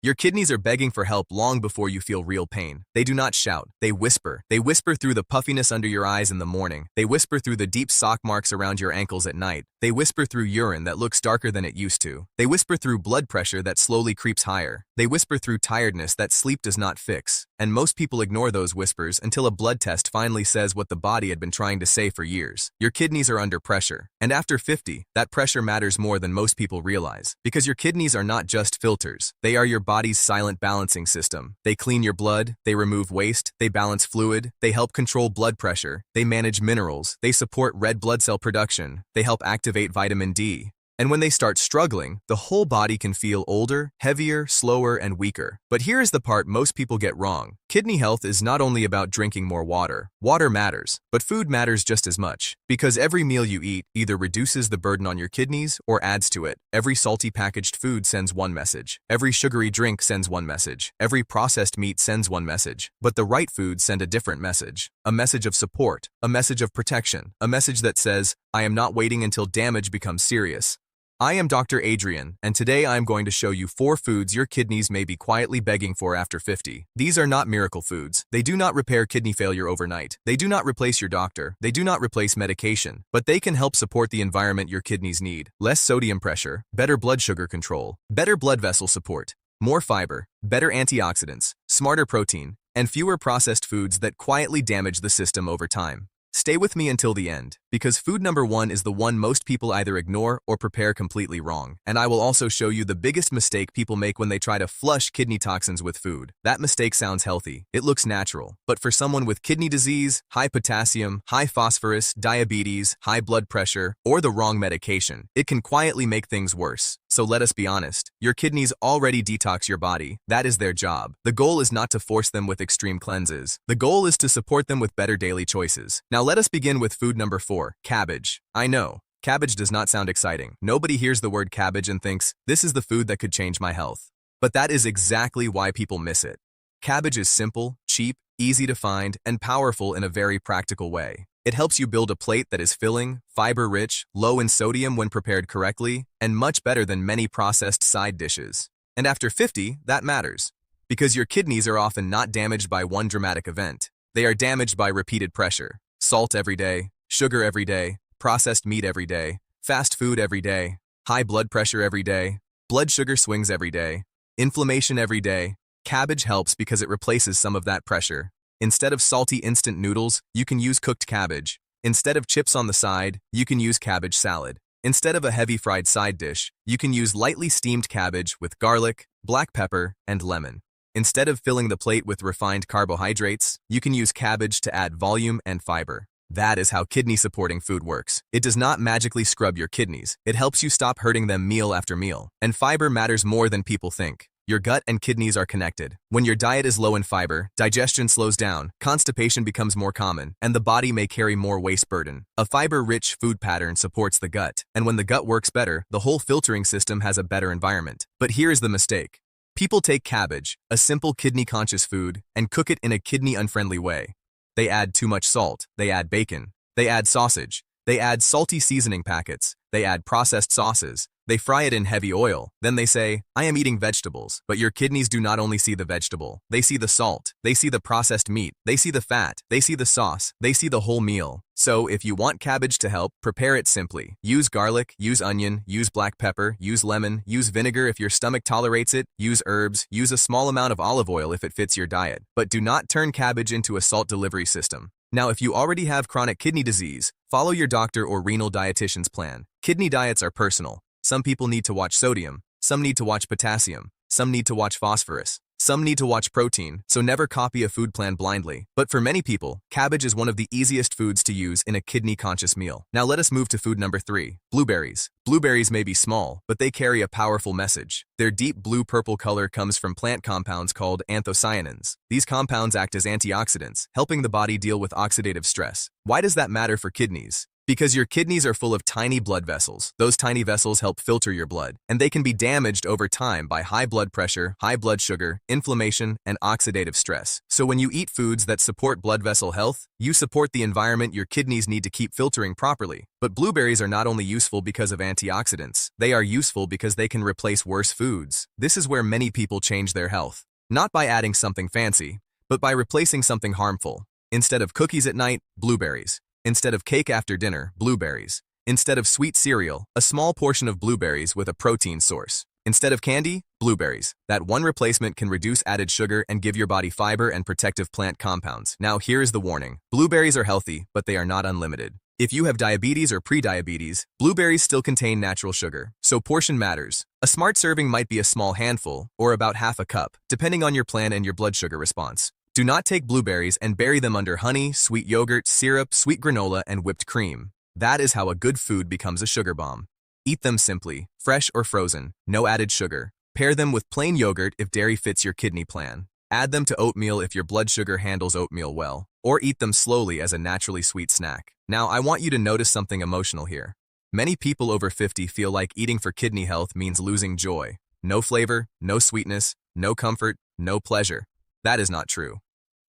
Your kidneys are begging for help long before you feel real pain. They do not shout. They whisper. They whisper through the puffiness under your eyes in the morning. They whisper through the deep sock marks around your ankles at night. They whisper through urine that looks darker than it used to. They whisper through blood pressure that slowly creeps higher. They whisper through tiredness that sleep does not fix. And most people ignore those whispers until a blood test finally says what the body had been trying to say for years. Your kidneys are under pressure. And after 50, that pressure matters more than most people realize. Because your kidneys are not just filters. They are your body's silent balancing system. They clean your blood, they remove waste, they balance fluid, they help control blood pressure, they manage minerals, they support red blood cell production, they help activate vitamin D. And when they start struggling, the whole body can feel older, heavier, slower, and weaker. But here is the part most people get wrong. Kidney health is not only about drinking more water. Water matters, but food matters just as much. Because every meal you eat either reduces the burden on your kidneys or adds to it. Every salty packaged food sends one message. Every sugary drink sends one message. Every processed meat sends one message. But the right foods send a different message. A message of support, a message of protection, a message that says, I am not waiting until damage becomes serious. I am Dr. Adrian, and today I am going to show you 4 foods your kidneys may be quietly begging for after 50. These are not miracle foods. They do not repair kidney failure overnight. They do not replace your doctor. They do not replace medication. But they can help support the environment your kidneys need. Less sodium pressure, better blood sugar control, better blood vessel support, more fiber, better antioxidants, smarter protein, and fewer processed foods that quietly damage the system over time. Stay with me until the end, because food number 1 is the one most people either ignore or prepare completely wrong. And I will also show you the biggest mistake people make when they try to flush kidney toxins with food. That mistake sounds healthy. It looks natural. But for someone with kidney disease, high potassium, high phosphorus, diabetes, high blood pressure, or the wrong medication, it can quietly make things worse. So let us be honest. Your kidneys already detox your body. That is their job. The goal is not to force them with extreme cleanses. The goal is to support them with better daily choices. Now let us begin with food number 4, cabbage. I know, cabbage does not sound exciting. Nobody hears the word cabbage and thinks, this is the food that could change my health. But that is exactly why people miss it. Cabbage is simple, cheap, easy to find, and powerful in a very practical way. It helps you build a plate that is filling, fiber-rich, low in sodium when prepared correctly, and much better than many processed side dishes. And after 50, that matters. Because your kidneys are often not damaged by one dramatic event. They are damaged by repeated pressure. Salt every day, sugar every day, processed meat every day, fast food every day, high blood pressure every day, blood sugar swings every day, inflammation every day. Cabbage helps because it replaces some of that pressure. Instead of salty instant noodles, you can use cooked cabbage. Instead of chips on the side, you can use cabbage salad. Instead of a heavy fried side dish, you can use lightly steamed cabbage with garlic, black pepper, and lemon. Instead of filling the plate with refined carbohydrates, you can use cabbage to add volume and fiber. That is how kidney-supporting food works. It does not magically scrub your kidneys. It helps you stop hurting them meal after meal. And fiber matters more than people think. Your gut and kidneys are connected. When your diet is low in fiber, digestion slows down, constipation becomes more common, and the body may carry more waste burden. A fiber-rich food pattern supports the gut, and when the gut works better, the whole filtering system has a better environment. But here is the mistake. People take cabbage, a simple kidney-conscious food, and cook it in a kidney-unfriendly way. They add too much salt, they add bacon, they add sausage, they add salty seasoning packets, they add processed sauces, they fry it in heavy oil. Then they say, I am eating vegetables. But your kidneys do not only see the vegetable. They see the salt. They see the processed meat. They see the fat. They see the sauce. They see the whole meal. So if you want cabbage to help, prepare it simply. Use garlic, use onion, use black pepper, use lemon, use vinegar if your stomach tolerates it, use herbs, use a small amount of olive oil if it fits your diet. But do not turn cabbage into a salt delivery system. Now, if you already have chronic kidney disease, follow your doctor or renal dietitian's plan. Kidney diets are personal. Some people need to watch sodium, some need to watch potassium, some need to watch phosphorus, some need to watch protein, so never copy a food plan blindly. But for many people, cabbage is one of the easiest foods to use in a kidney-conscious meal. Now let us move to food number 3, blueberries. Blueberries may be small, but they carry a powerful message. Their deep blue-purple color comes from plant compounds called anthocyanins. These compounds act as antioxidants, helping the body deal with oxidative stress. Why does that matter for kidneys? Because your kidneys are full of tiny blood vessels. Those tiny vessels help filter your blood, and they can be damaged over time by high blood pressure, high blood sugar, inflammation, and oxidative stress. So when you eat foods that support blood vessel health, you support the environment your kidneys need to keep filtering properly. But blueberries are not only useful because of antioxidants, they are useful because they can replace worse foods. This is where many people change their health. Not by adding something fancy, but by replacing something harmful. Instead of cookies at night, blueberries. Instead of cake after dinner, blueberries. Instead of sweet cereal, a small portion of blueberries with a protein source. Instead of candy, blueberries. That one replacement can reduce added sugar and give your body fiber and protective plant compounds. Now here's the warning. Blueberries are healthy, but they are not unlimited. If you have diabetes or prediabetes, blueberries still contain natural sugar, so portion matters. A smart serving might be a small handful, or about half a cup, depending on your plan and your blood sugar response. Do not take blueberries and bury them under honey, sweet yogurt, syrup, sweet granola, and whipped cream. That is how a good food becomes a sugar bomb. Eat them simply, fresh or frozen, no added sugar. Pair them with plain yogurt if dairy fits your kidney plan. Add them to oatmeal if your blood sugar handles oatmeal well, or eat them slowly as a naturally sweet snack. Now, I want you to notice something emotional here. Many people over 50 feel like eating for kidney health means losing joy. No flavor, no sweetness, no comfort, no pleasure. That is not true.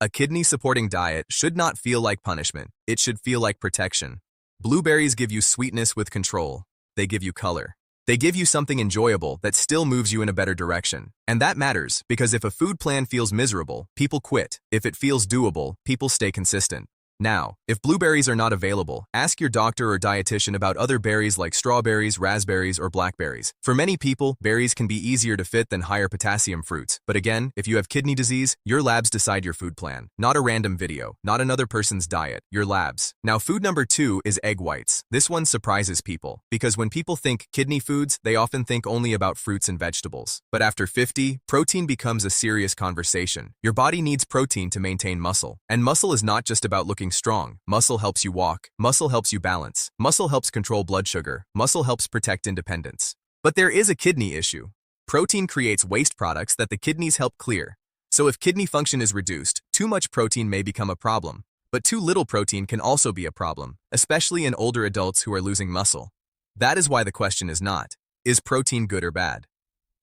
A kidney-supporting diet should not feel like punishment. It should feel like protection. Blueberries give you sweetness with control. They give you color. They give you something enjoyable that still moves you in a better direction. And that matters, because if a food plan feels miserable, people quit. If it feels doable, people stay consistent. Now, if blueberries are not available, ask your doctor or dietitian about other berries like strawberries, raspberries, or blackberries. For many people, berries can be easier to fit than higher potassium fruits. But again, if you have kidney disease, your labs decide your food plan. Not a random video, not another person's diet, your labs. Now, food number 2 is egg whites. This one surprises people, because when people think kidney foods, they often think only about fruits and vegetables. But after 50, protein becomes a serious conversation. Your body needs protein to maintain muscle. And muscle is not just about looking strong. Muscle helps you walk. Muscle helps you balance. Muscle helps control blood sugar. Muscle helps protect independence. But there is a kidney issue. Protein creates waste products that the kidneys help clear. So if kidney function is reduced, too much protein may become a problem. But too little protein can also be a problem, especially in older adults who are losing muscle. That is why the question is not, is protein good or bad?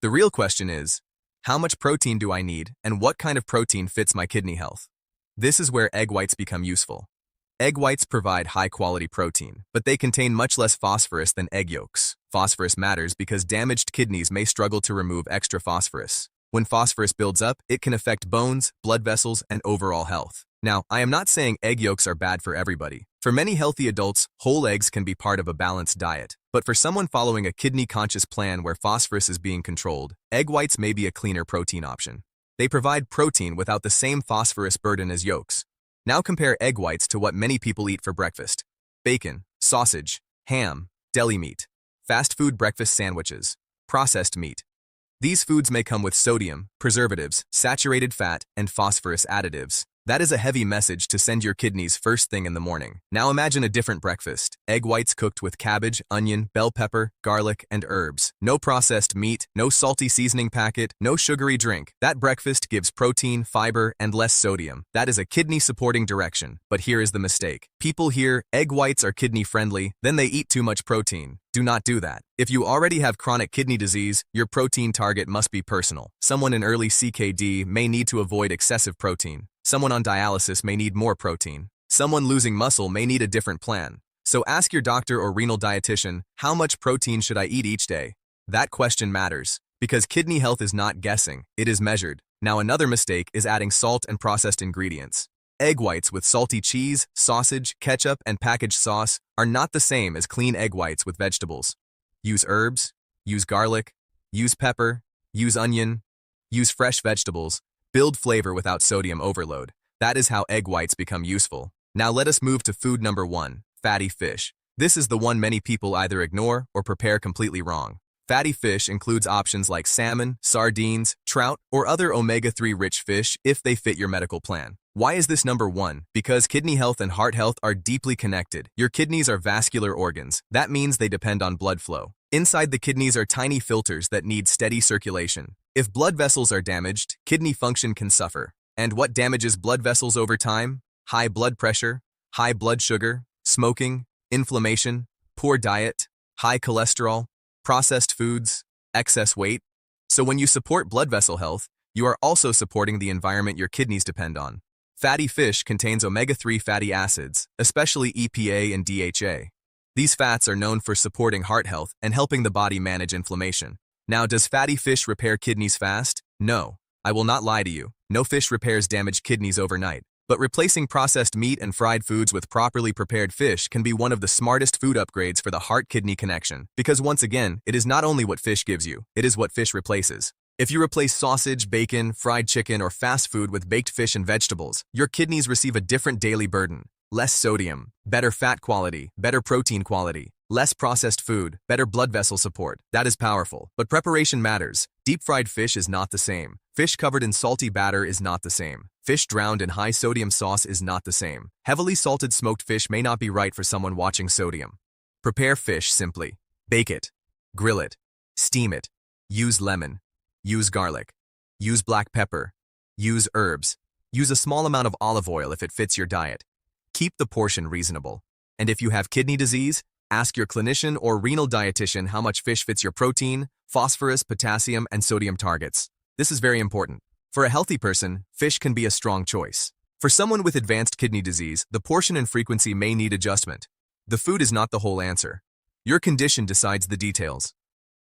The real question is, how much protein do I need, and what kind of protein fits my kidney health? This is where egg whites become useful. Egg whites provide high-quality protein, but they contain much less phosphorus than egg yolks. Phosphorus matters because damaged kidneys may struggle to remove extra phosphorus. When phosphorus builds up, it can affect bones, blood vessels, and overall health. Now, I am not saying egg yolks are bad for everybody. For many healthy adults, whole eggs can be part of a balanced diet. But for someone following a kidney-conscious plan where phosphorus is being controlled, egg whites may be a cleaner protein option. They provide protein without the same phosphorus burden as yolks. Now compare egg whites to what many people eat for breakfast. Bacon, sausage, ham, deli meat, fast food breakfast sandwiches, processed meat. These foods may come with sodium, preservatives, saturated fat, and phosphorus additives. That is a heavy message to send your kidneys first thing in the morning. Now imagine a different breakfast. Egg whites cooked with cabbage, onion, bell pepper, garlic, and herbs. No processed meat, no salty seasoning packet, no sugary drink. That breakfast gives protein, fiber, and less sodium. That is a kidney-supporting direction. But here is the mistake. People hear egg whites are kidney-friendly, then they eat too much protein. Do not do that. If you already have chronic kidney disease, your protein target must be personal. Someone in early CKD may need to avoid excessive protein. Someone on dialysis may need more protein. Someone losing muscle may need a different plan. So ask your doctor or renal dietitian, how much protein should I eat each day? That question matters, because kidney health is not guessing, it is measured. Now another mistake is adding salt and processed ingredients. Egg whites with salty cheese, sausage, ketchup, and packaged sauce are not the same as clean egg whites with vegetables. Use herbs, use garlic, use pepper, use onion, use fresh vegetables. Build flavor without sodium overload. That is how egg whites become useful. Now let us move to food number 1, fatty fish. This is the one many people either ignore or prepare completely wrong. Fatty fish includes options like salmon, sardines, trout, or other omega-3 rich fish if they fit your medical plan. Why is this number 1? Because kidney health and heart health are deeply connected. Your kidneys are vascular organs. That means they depend on blood flow. Inside the kidneys are tiny filters that need steady circulation. If blood vessels are damaged, kidney function can suffer. And what damages blood vessels over time? High blood pressure, high blood sugar, smoking, inflammation, poor diet, high cholesterol, processed foods, excess weight. So when you support blood vessel health, you are also supporting the environment your kidneys depend on. Fatty fish contains omega-3 fatty acids, especially EPA and DHA. These fats are known for supporting heart health and helping the body manage inflammation. Now, does fatty fish repair kidneys fast? No. I will not lie to you. No fish repairs damaged kidneys overnight. But replacing processed meat and fried foods with properly prepared fish can be one of the smartest food upgrades for the heart-kidney connection. Because once again, it is not only what fish gives you, it is what fish replaces. If you replace sausage, bacon, fried chicken, or fast food with baked fish and vegetables, your kidneys receive a different daily burden. Less sodium, better fat quality, better protein quality, less processed food, better blood vessel support. That is powerful. But preparation matters. Deep-fried fish is not the same. Fish covered in salty batter is not the same. Fish drowned in high-sodium sauce is not the same. Heavily salted smoked fish may not be right for someone watching sodium. Prepare fish simply. Bake it. Grill it. Steam it. Use lemon. Use garlic. Use black pepper. Use herbs. Use a small amount of olive oil if it fits your diet. Keep the portion reasonable. And if you have kidney disease, ask your clinician or renal dietitian how much fish fits your protein, phosphorus, potassium, and sodium targets. This is very important. For a healthy person, fish can be a strong choice. For someone with advanced kidney disease, the portion and frequency may need adjustment. The food is not the whole answer. Your condition decides the details.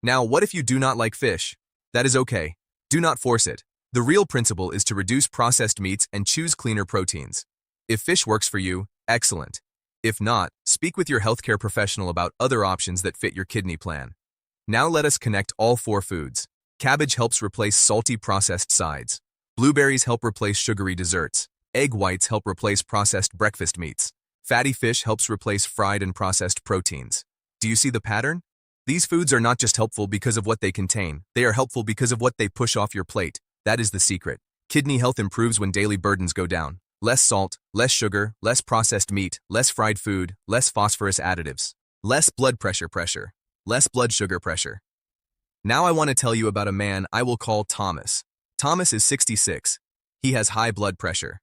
Now, what if you do not like fish? That is okay. Do not force it. The real principle is to reduce processed meats and choose cleaner proteins. If fish works for you, excellent. If not, speak with your healthcare professional about other options that fit your kidney plan. Now let us connect all 4 foods. Cabbage helps replace salty processed sides. Blueberries help replace sugary desserts. Egg whites help replace processed breakfast meats. Fatty fish helps replace fried and processed proteins. Do you see the pattern? These foods are not just helpful because of what they contain, they are helpful because of what they push off your plate. That is the secret. Kidney health improves when daily burdens go down. Less salt, less sugar, less processed meat, less fried food, less phosphorus additives, less blood pressure, less blood sugar pressure. Now I want to tell you about a man I will call Thomas. Thomas is 66. He has high blood pressure.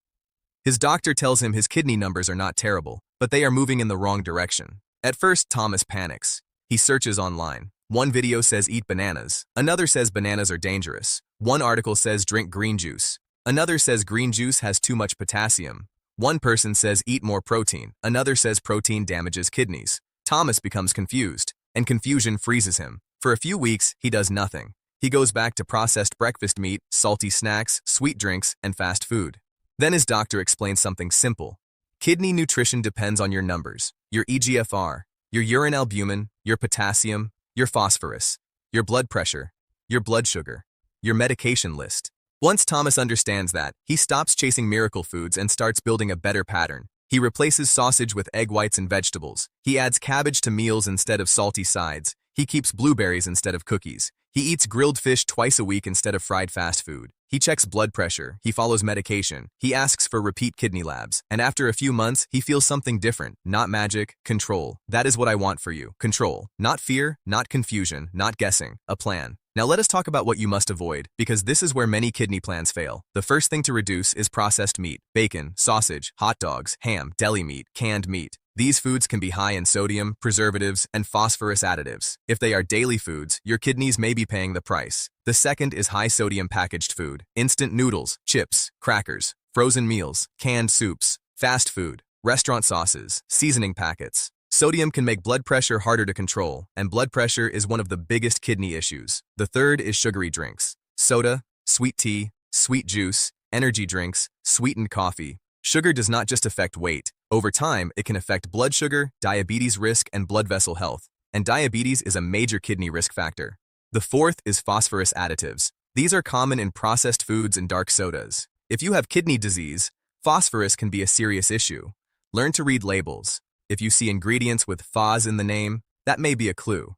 His doctor tells him his kidney numbers are not terrible, but they are moving in the wrong direction. At first, Thomas panics. He searches online. One video says eat bananas. Another says bananas are dangerous. One article says drink green juice. Another says green juice has too much potassium. One person says eat more protein. Another says protein damages kidneys. Thomas becomes confused, and confusion freezes him. For a few weeks, he does nothing. He goes back to processed breakfast meat, salty snacks, sweet drinks, and fast food. Then his doctor explains something simple. Kidney nutrition depends on your numbers, your eGFR, your urine albumin, your potassium, your phosphorus, your blood pressure, your blood sugar, your medication list. Once Thomas understands that, he stops chasing miracle foods and starts building a better pattern. He replaces sausage with egg whites and vegetables. He adds cabbage to meals instead of salty sides. He keeps blueberries instead of cookies. He eats grilled fish twice a week instead of fried fast food. He checks blood pressure. He follows medication. He asks for repeat kidney labs. And after a few months, he feels something different. Not magic, control. That is what I want for you. Control. Not fear, not confusion, not guessing. A plan. Now let us talk about what you must avoid, because this is where many kidney plans fail. The first thing to reduce is processed meat, bacon, sausage, hot dogs, ham, deli meat, canned meat. These foods can be high in sodium, preservatives, and phosphorus additives. If they are daily foods, your kidneys may be paying the price. The second is high-sodium packaged food, instant noodles, chips, crackers, frozen meals, canned soups, fast food, restaurant sauces, seasoning packets. Sodium can make blood pressure harder to control, and blood pressure is one of the biggest kidney issues. The third is sugary drinks. Soda, sweet tea, sweet juice, energy drinks, sweetened coffee. Sugar does not just affect weight. Over time, it can affect blood sugar, diabetes risk, and blood vessel health. And diabetes is a major kidney risk factor. The fourth is phosphorus additives. These are common in processed foods and dark sodas. If you have kidney disease, phosphorus can be a serious issue. Learn to read labels. If you see ingredients with phos in the name, that may be a clue.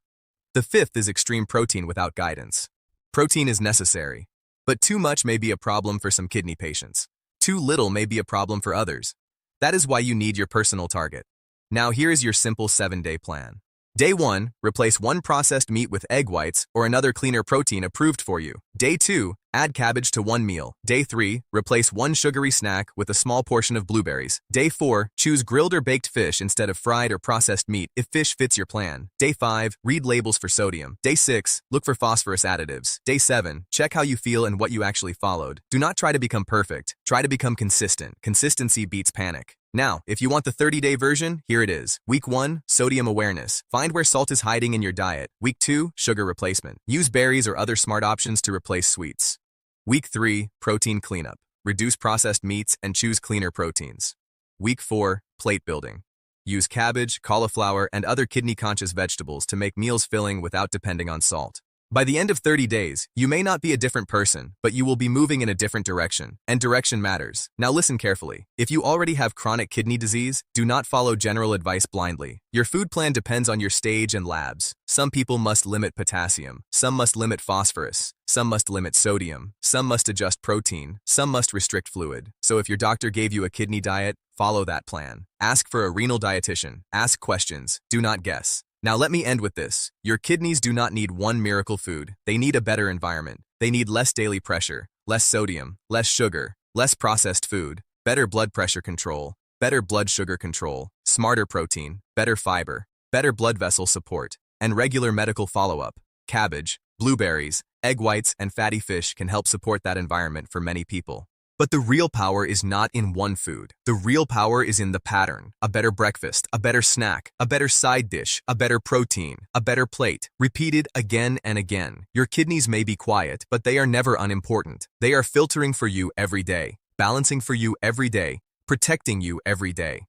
The fifth is extreme protein without guidance. Protein is necessary, but too much may be a problem for some kidney patients. Too little may be a problem for others. That is why you need your personal target. Now here is your simple 7-day plan. Day 1, replace one processed meat with egg whites or another cleaner protein approved for you. Day 2, add cabbage to one meal. Day 3, replace one sugary snack with a small portion of blueberries. Day 4, choose grilled or baked fish instead of fried or processed meat if fish fits your plan. Day 5, read labels for sodium. Day 6, look for phosphorus additives. Day 7, check how you feel and what you actually followed. Do not try to become perfect. Try to become consistent. Consistency beats panic. Now, if you want the 30-day version, here it is. Week 1, sodium awareness. Find where salt is hiding in your diet. Week 2, sugar replacement. Use berries or other smart options to replace sweets. Week 3, protein cleanup. Reduce processed meats and choose cleaner proteins. Week 4, plate building. Use cabbage, cauliflower, and other kidney-conscious vegetables to make meals filling without depending on salt. By the end of 30 days, you may not be a different person, but you will be moving in a different direction, and direction matters. Now listen carefully. If you already have chronic kidney disease, do not follow general advice blindly. Your food plan depends on your stage and labs. Some people must limit potassium, some must limit phosphorus, some must limit sodium, some must adjust protein, some must restrict fluid. So if your doctor gave you a kidney diet, follow that plan. Ask for a renal dietitian. Ask questions. Do not guess. Now let me end with this. Your kidneys do not need one miracle food. They need a better environment. They need less daily pressure, less sodium, less sugar, less processed food, better blood pressure control, better blood sugar control, smarter protein, better fiber, better blood vessel support, and regular medical follow-up. Cabbage, blueberries, egg whites, and fatty fish can help support that environment for many people. But the real power is not in one food. The real power is in the pattern. A better breakfast, a better snack, a better side dish, a better protein, a better plate. Repeated again and again. Your kidneys may be quiet, but they are never unimportant. They are filtering for you every day, balancing for you every day, protecting you every day.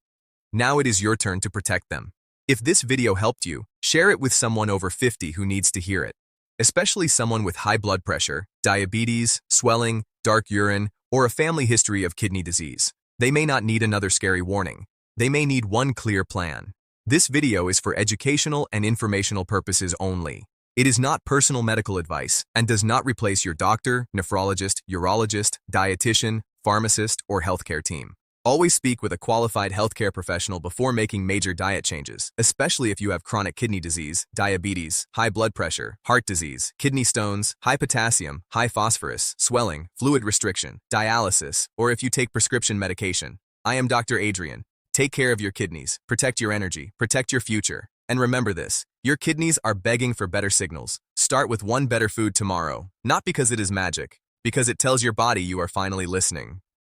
Now it is your turn to protect them. If this video helped you, share it with someone over 50 who needs to hear it, especially someone with high blood pressure, diabetes, swelling, dark urine, or a family history of kidney disease. They may not need another scary warning. They may need one clear plan. This video is for educational and informational purposes only. It is not personal medical advice and does not replace your doctor, nephrologist, urologist, dietitian, pharmacist, or healthcare team. Always speak with a qualified healthcare professional before making major diet changes, especially if you have chronic kidney disease, diabetes, high blood pressure, heart disease, kidney stones, high potassium, high phosphorus, swelling, fluid restriction, dialysis, or if you take prescription medication. I am Dr. Adrian. Take care of your kidneys, protect your energy, protect your future. And remember this, your kidneys are begging for better signals. Start with one better food tomorrow, not because it is magic, because it tells your body you are finally listening.